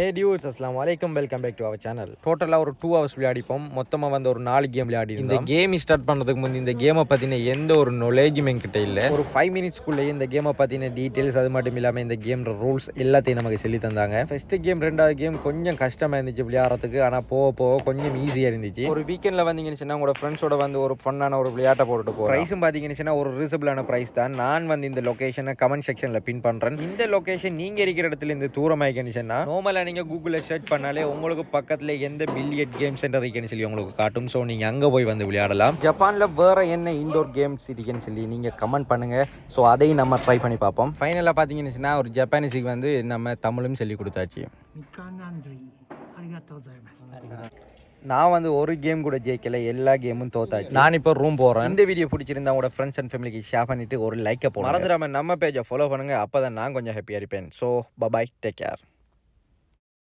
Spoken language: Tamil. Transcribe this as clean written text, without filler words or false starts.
ஹே டியூட்ஸ் அஸ்ஸலாமு அலைக்கும், welcome back to our channel. டோட்டலாக ஒரு 2 hours விளையாடிப்போம். மொத்தமாக வந்து ஒரு 4 கேம் விளையாடி. இந்த கேம் ஸ்டார்ட் பண்ணுறதுக்கு முந்தைய இந்த கேமை பற்றின எந்த ஒரு நாலேஜும் என்கிட்ட இல்லை. ஒரு 5 minutesக்குள்ளேயே இந்த கேமை பற்றின டீட்டெயில்ஸ், அது மட்டும் இல்லாமல் இந்த கேம் ரூல்ஸ் எல்லாத்தையும் நமக்கு சொல்லி தந்தாங்க. ஃபர்ஸ்ட் கேம், ரெண்டாவது கேம் கொஞ்சம் கஷ்டமாக இருந்துச்சு விளையாடுறதுக்கு. ஆனால் போக போக கொஞ்சம் ஈஸியாக இருந்துச்சு. ஒரு வீக்கெண்டில் வந்தீங்கன்னு சொன்னால் உங்களோட ஃப்ரெண்ட்ஸோட வந்து ஒரு ஃபன்னான ஒரு விளையாட்டை போட்டுட்டு போகிறோம். ப்ரைஸும் பார்த்தீங்கன்னு சொன்னால் ஒரு ரீசபிளான ப்ரைஸ் தான். நான் வந்து இந்த லொக்கேஷனை கமெண்ட் செக்ஷனில் பின் பண்ணுறேன். இந்த லொக்கேஷன் நீங்கள் இருக்கிற இடத்துல இந்த தூரமாகிக்கன்னு சொன்னால் நார்மலாக நீங்கள் கூகுளில் சர்ச் பண்ணாலே உங்களுக்கு பக்கத்தில் எந்த பில்லியர்ட் கேம் சென்டர் இருக்குன்னு சொல்லி உங்களுக்கு காட்டும். ஸோ நீங்கள் அங்கே போய் வந்து விளையாடலாம். ஜப்பானில் வேறு என்ன இண்டோர் கேம்ஸ் இருக்குன்னு சொல்லி நீங்கள் கமெண்ட் பண்ணுங்கள். ஸோ அதையும் நம்ம ட்ரை பண்ணி பார்ப்போம். ஃபைனலாக பார்த்தீங்கன்னு சொன்னால் ஒரு ஜப்பானீஸுக்கு வந்து நம்ம தமிழும் சொல்லி கொடுத்தாச்சு. நான் வந்து ஒரு கேம் கூட ஜெயிக்கல, எல்லா கேமும் தோத்தாச்சு. நான் இப்போ ரூம் போகிறேன். இந்த வீடியோ பிடிச்சிருந்தா உங்களோட ஃப்ரெண்ட்ஸ் அண்ட் ஃபேமிலிக்கு ஷேர் பண்ணிவிட்டு ஒரு லைக்கை போடுங்க. மறந்துடாமல் நம்ம பேஜை ஃபாலோ பண்ணுங்கள். அப்போ தான் நான் கொஞ்சம் ஹாப்பியாக இருப்பேன். So bye bye, take care.